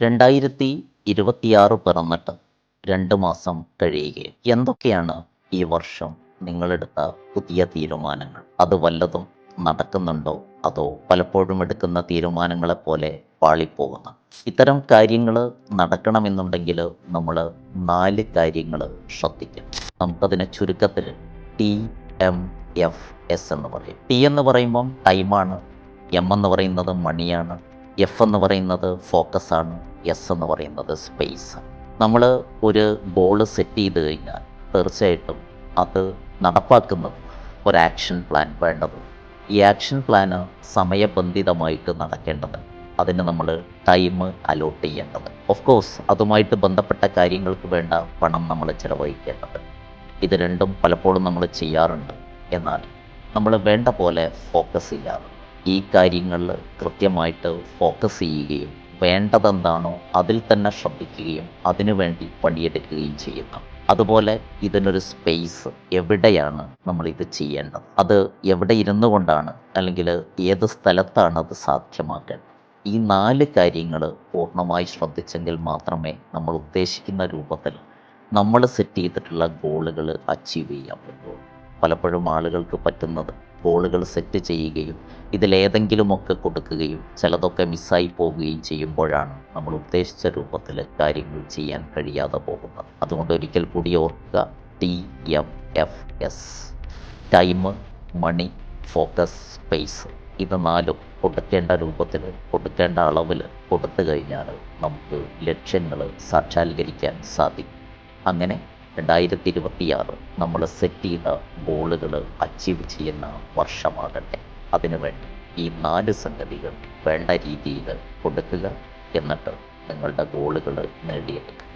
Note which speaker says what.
Speaker 1: 2026 പിറന്നിട്ട് 2 മാസം കഴിയുകയാണ്. എന്തൊക്കെയാണ് ഈ വർഷം നിങ്ങളെടുത്ത പുതിയ തീരുമാനങ്ങൾ? അത് വല്ലതും നടക്കുന്നുണ്ടോ? അതോ പലപ്പോഴും എടുക്കുന്ന തീരുമാനങ്ങളെപ്പോലെ പാളിപ്പോകുന്ന? ഇത്തരം കാര്യങ്ങൾ നടക്കണമെന്നുണ്ടെങ്കിൽ നമ്മൾ 4 കാര്യങ്ങൾ ശ്രദ്ധിക്കണം. നമുക്കതിനെ ചുരുക്കത്തിൽ TMFS എന്ന് പറയും. ടി എന്ന് പറയുമ്പം ടൈമാണ്, എം എന്ന് പറയുന്നത് മണിയാണ്, എഫ് എന്ന് പറയുന്നത് ഫോക്കസാണ്, എസ് എന്ന് പറയുന്നത് സ്പേസ്. നമ്മൾ ഒരു ഗോൾ സെറ്റ് ചെയ്ത് കഴിഞ്ഞാൽ തീർച്ചയായിട്ടും അത് നടപ്പാക്കുന്നത് ഒരു ആക്ഷൻ പ്ലാൻ വേണ്ടത്. ഈ ആക്ഷൻ പ്ലാന് സമയബന്ധിതമായിട്ട് നടക്കേണ്ടത്. അതിന് നമ്മൾ ടൈം അലോട്ട് ചെയ്യേണ്ടത്. ഓഫ് കോഴ്സ് അതുമായിട്ട് ബന്ധപ്പെട്ട കാര്യങ്ങൾക്ക് വേണ്ട പണം നമ്മൾ ചിലവഴിക്കേണ്ടത്. ഇത് രണ്ടും പലപ്പോഴും നമ്മൾ ചെയ്യാറുണ്ട്. എന്നാൽ നമ്മൾ വേണ്ട പോലെ ഫോക്കസ് ചെയ്യാറ്. ഈ കാര്യങ്ങളിൽ കൃത്യമായിട്ട് ഫോക്കസ് ചെയ്യുകയും വേണ്ടതെന്താണോ അതിൽ തന്നെ ശ്രദ്ധിക്കുകയും അതിനുവേണ്ടി പണിയെടുക്കുകയും ചെയ്യുന്നു. അതുപോലെ ഇതിനൊരു സ്പേസ്, എവിടെയാണ് നമ്മളിത് ചെയ്യേണ്ടത്, അത് എവിടെ ഇരുന്നു കൊണ്ടാണ് അല്ലെങ്കിൽ ഏത് സ്ഥലത്താണ് അത് സാധ്യമാക്കേണ്ടത്. ഈ 4 കാര്യങ്ങൾ പൂർണ്ണമായി ശ്രദ്ധിച്ചെങ്കിൽ മാത്രമേ നമ്മൾ ഉദ്ദേശിക്കുന്ന രൂപത്തിൽ നമ്മൾ സെറ്റ് ചെയ്തിട്ടുള്ള ഗോളുകൾ അച്ചീവ് ചെയ്യാൻ പറ്റുള്ളൂ. പലപ്പോഴും ആളുകൾക്ക് പറ്റുന്നത് ഗോളുകൾ സെറ്റ് ചെയ്യുകയും ഇതിലേതെങ്കിലുമൊക്കെ കൊടുക്കുകയും ചിലതൊക്കെ മിസ്സായി പോവുകയും ചെയ്യുമ്പോഴാണ് നമ്മൾ ഉദ്ദേശിച്ച രൂപത്തിൽ കാര്യങ്ങൾ ചെയ്യാൻ കഴിയാതെ പോകുന്നത്. അതുകൊണ്ട് ഒരിക്കൽ കൂടി ഓർക്കുക, TMFS: ടൈം, മണി, ഫോക്കസ്, സ്പേസ്. ഇത് 4 കൊടുക്കേണ്ട രൂപത്തിൽ, കൊടുക്കേണ്ട അളവിൽ കൊടുത്തു കഴിഞ്ഞാൽ നമുക്ക് ലക്ഷ്യങ്ങൾ സാക്ഷാത്കരിക്കാൻ സാധിക്കും. അങ്ങനെ 2026 നമ്മൾ സെറ്റ് ചെയ്ത ഗോളുകൾ അച്ചീവ് ചെയ്യുന്ന വർഷമാകട്ടെ. അതിനുവേണ്ടി ഈ 4 സംഗതികൾ വേണ്ട രീതിയിൽ കൊടുക്കുക. എന്നിട്ട് നിങ്ങളുടെ ഗോളുകൾ നേടിയെടുക്കുക.